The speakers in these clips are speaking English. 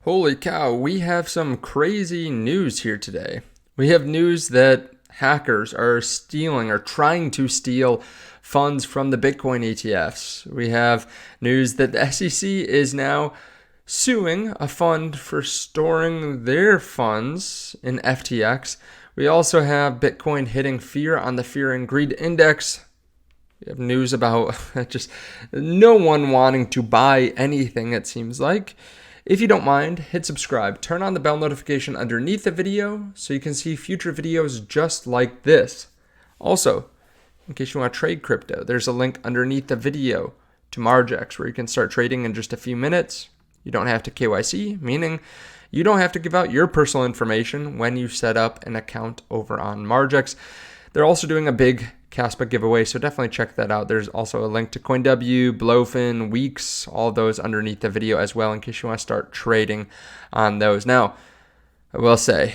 Holy cow, we have some crazy news here today. We have news that hackers are stealing or trying to steal funds from the Bitcoin ETFs. We have news that the SEC is now suing a fund for storing their funds in FTX. We also have Bitcoin hitting fear on the fear and greed index. We have news about just no one wanting to buy anything, it seems like. If you don't mind, hit subscribe. Turn on the bell notification underneath the video so you can see future videos just like this. Also, in case you want to trade crypto, there's a link underneath the video to Margex where you can start trading in just a few minutes. You don't have to KYC, meaning you don't have to give out your personal information when you set up an account over on Margex. They're also doing a big Caspa giveaway, so definitely check that out. There's also a link to CoinW, Blowfin, WEEX, all those underneath the video as well in case you want to start trading on those. Now, I will say,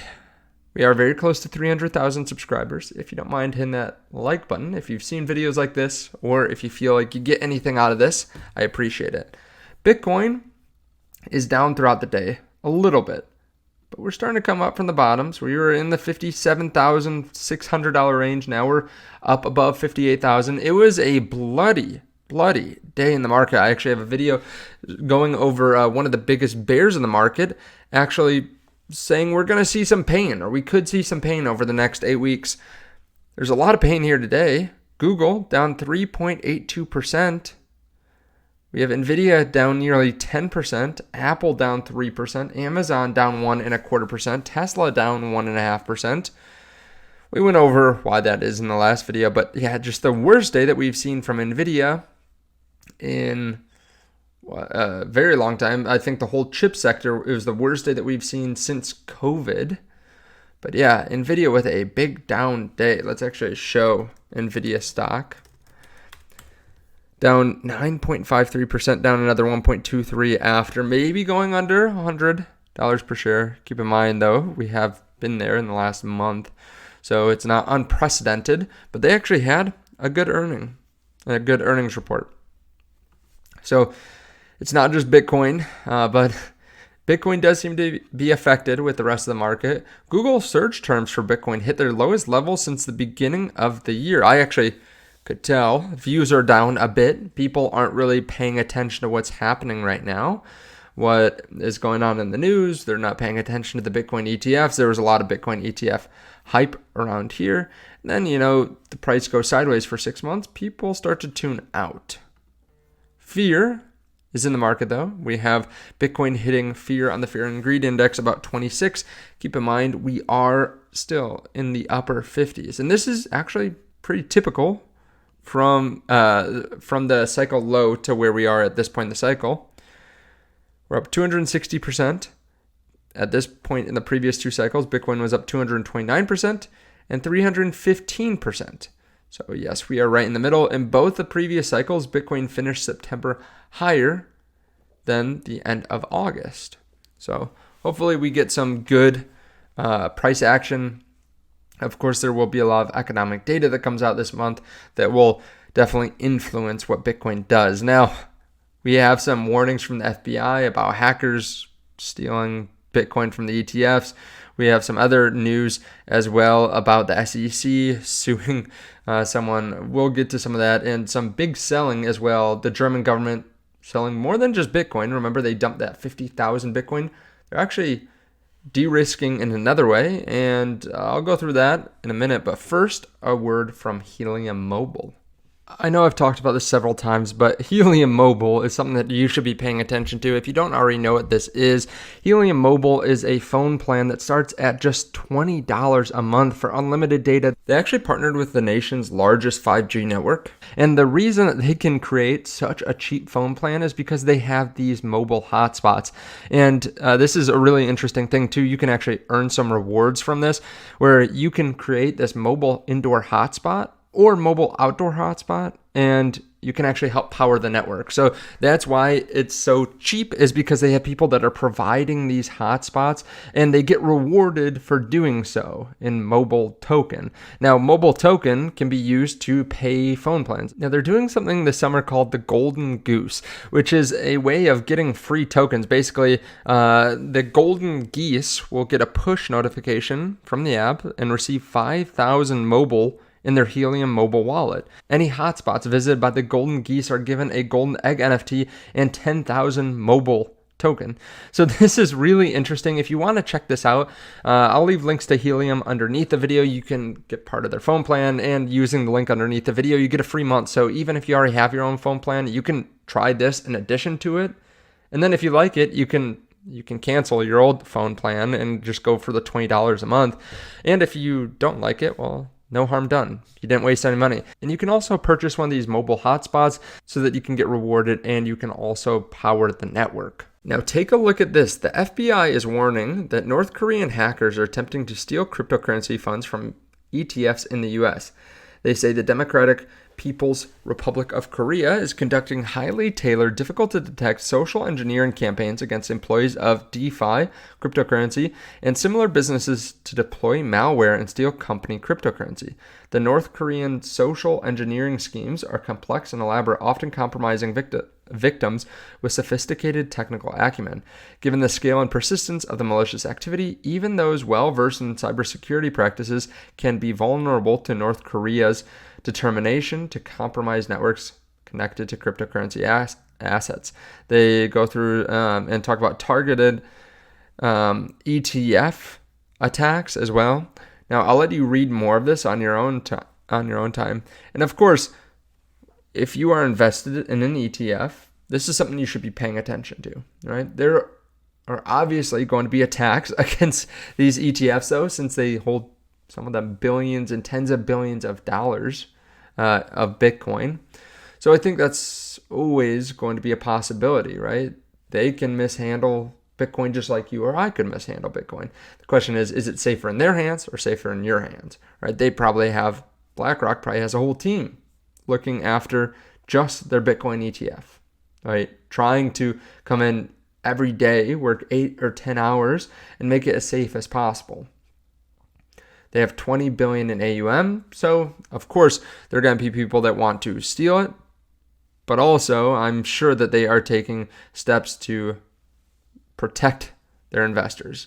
we are very close to 300,000 subscribers. If you don't mind hitting that like button, if you've seen videos like this, or if you feel like you get anything out of this, I appreciate it. Bitcoin is down throughout the day a little bit, but we're starting to come up from the bottoms. We were in the $57,600 range. Now we're up above 58,000. It was a bloody day in the market. I actually have a video going over one of the biggest bears in the market, actually saying we're going to see some pain, or we could see some pain over the next 8 weeks. There's a lot of pain here today. Google down 3.82%. We have Nvidia down nearly 10%, Apple down 3%, Amazon down 1.25%, Tesla down 1.5%. We went over why that is in the last video, but yeah, just the worst day that we've seen from Nvidia in a very long time. I think the whole chip sector, it was the worst day that we've seen since COVID. But yeah, Nvidia with a big down day. Let's actually show Nvidia stock. Down 9.53%, down another 1.23 after maybe going under $100 per share. Keep in mind, though, we have been there in the last month, so it's not unprecedented, but they actually had a good earnings report. So it's not just Bitcoin, but Bitcoin does seem to be affected with the rest of the market. Google search terms for Bitcoin hit their lowest level since the beginning of the year. I actually could tell views are down a bit. People aren't really paying attention to what's happening right now, what is going on in the news. They're not paying attention to the Bitcoin ETFs. There was a lot of Bitcoin ETF hype around here. And then, the price goes sideways for 6 months. People start to tune out. Fear is in the market, though. We have Bitcoin hitting fear on the fear and greed index about 26. Keep in mind, we are still in the upper 50s. And this is actually pretty typical from the cycle low to where we are at this point in the cycle. We're up 260%. At this point in the previous two cycles, Bitcoin was up 229% and 315%. So yes, we are right in the middle. In both the previous cycles, Bitcoin finished September higher than the end of August. So hopefully we get some good price action. Of course, there will be a lot of economic data that comes out this month that will definitely influence what Bitcoin does. Now, we have some warnings from the FBI about hackers stealing Bitcoin from the ETFs. We have some other news as well about the SEC suing someone. We'll get to some of that, and some big selling as well. The German government selling more than just Bitcoin. Remember, they dumped that 50,000 Bitcoin. They're actually de-risking in another way, and I'll go through that in a minute. But first, a word from Helium Mobile. I know I've talked about this several times, but Helium Mobile is something that you should be paying attention to. If you don't already know what this is, Helium Mobile is a phone plan that starts at just $20 a month for unlimited data. They actually partnered with the nation's largest 5G network. And the reason that they can create such a cheap phone plan is because they have these mobile hotspots. And this is a really interesting thing too. You can actually earn some rewards from this, where you can create this mobile indoor hotspot or mobile outdoor hotspot, and you can actually help power the network. So that's why it's so cheap, is because they have people that are providing these hotspots and they get rewarded for doing so in mobile token. Now, mobile token can be used to pay phone plans. Now, they're doing something this summer called the Golden Goose, which is a way of getting free tokens. Basically, the Golden Geese will get a push notification from the app and receive 5,000 mobile in their Helium mobile wallet. Any hotspots visited by the Golden Geese are given a Golden Egg NFT and 10,000 mobile token. So this is really interesting. If you want to check this out, I'll leave links to Helium underneath the video. You can get part of their phone plan, and using the link underneath the video, you get a free month. So even if you already have your own phone plan, you can try this in addition to it. And then if you like it, you can cancel your old phone plan and just go for the $20 a month. And if you don't like it, well, no harm done. You didn't waste any money. And you can also purchase one of these mobile hotspots so that you can get rewarded, and you can also power the network. Now take a look at this. The FBI is warning that North Korean hackers are attempting to steal cryptocurrency funds from ETFs in the US. They say the Democratic People's Republic of Korea is conducting highly tailored, difficult to detect social engineering campaigns against employees of DeFi, cryptocurrency, and similar businesses to deploy malware and steal company cryptocurrency. The North Korean social engineering schemes are complex and elaborate, often compromising victims with sophisticated technical acumen. Given the scale and persistence of the malicious activity, even those well-versed in cybersecurity practices can be vulnerable to North Korea's determination to compromise networks connected to cryptocurrency assets. They go through and talk about targeted ETF attacks as well. Now, I'll let you read more of this on your own time. And of course, if you are invested in an ETF, this is something you should be paying attention to, right? There are obviously going to be attacks against these ETFs, though, since they hold some of them billions and tens of billions of dollars of Bitcoin. So I think that's always going to be a possibility, right? They can mishandle Bitcoin just like you or I could mishandle Bitcoin. The question is it safer in their hands or safer in your hands, right? They probably have, BlackRock probably has a whole team looking after just their Bitcoin ETF, right? Trying to come in every day, work 8 or 10 hours, and make it as safe as possible. They have 20 billion in AUM, so of course there are going to be people that want to steal it, but also I'm sure that they are taking steps to protect their investors.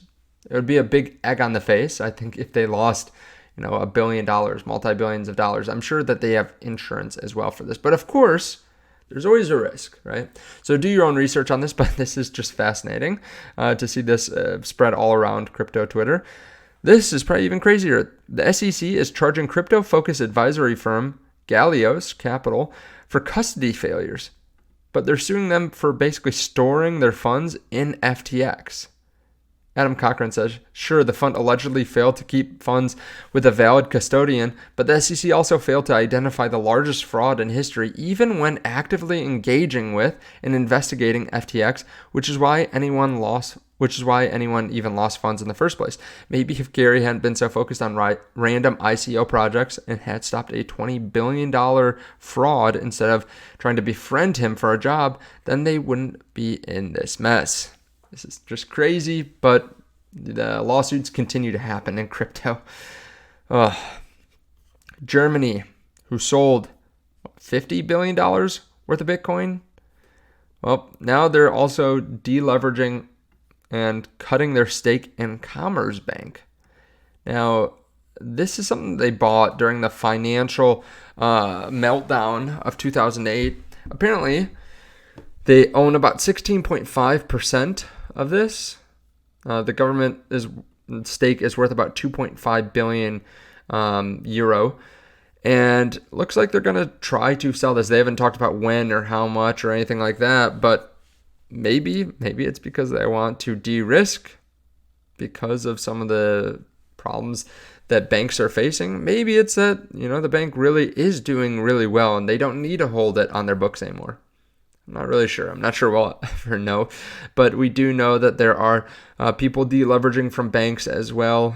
It would be a big egg on the face, I think, if they lost, $1 billion, multi-billions of dollars. I'm sure that they have insurance as well for this, but of course, there's always a risk, right? So do your own research on this, but this is just fascinating to see this spread all around crypto Twitter. This is probably even crazier. The SEC is charging crypto-focused advisory firm Gallios Capital for custody failures, but they're suing them for basically storing their funds in FTX. Adam Cochran says, sure, the fund allegedly failed to keep funds with a valid custodian, but the SEC also failed to identify the largest fraud in history, even when actively engaging with and investigating FTX, which is why anyone even lost funds in the first place. Maybe if Gary hadn't been so focused on random ICO projects and had stopped a $20 billion fraud instead of trying to befriend him for a job, then they wouldn't be in this mess. This is just crazy, but the lawsuits continue to happen in crypto. Germany, who sold $50 billion worth of Bitcoin, well, now they're also deleveraging and cutting their stake in Commerzbank. Now, this is something they bought during the financial meltdown of 2008. Apparently, they own about 16.5% of this. The government stake is worth about 2.5 billion euro. And looks like they're going to try to sell this. They haven't talked about when or how much or anything like that, but maybe it's because they want to de-risk because of some of the problems that banks are facing. Maybe it's that, the bank really is doing really well and they don't need to hold it on their books anymore. I'm not really sure. I'm not sure we'll ever know, but we do know that there are people deleveraging from banks as well,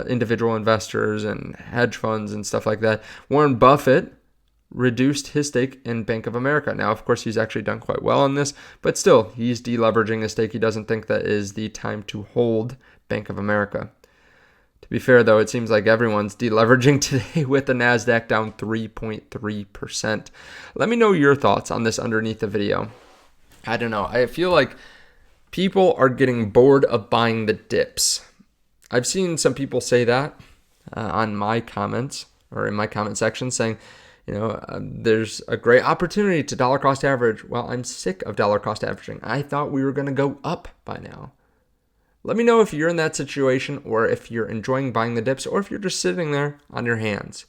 individual investors and hedge funds and stuff like that. Warren Buffett reduced his stake in Bank of America. Now, of course, he's actually done quite well on this, but still, he's deleveraging his stake. He doesn't think that is the time to hold Bank of America. To be fair, though, it seems like everyone's deleveraging today with the NASDAQ down 3.3%. Let me know your thoughts on this underneath the video. I don't know. I feel like people are getting bored of buying the dips. I've seen some people say that on my comments or in my comment section saying, there's a great opportunity to dollar cost average. Well, I'm sick of dollar cost averaging. I thought we were going to go up by now. Let me know if you're in that situation or if you're enjoying buying the dips or if you're just sitting there on your hands.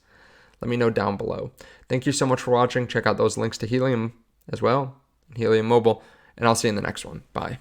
Let me know down below. Thank you so much for watching. Check out those links to Helium as well, Helium Mobile, and I'll see you in the next one. Bye.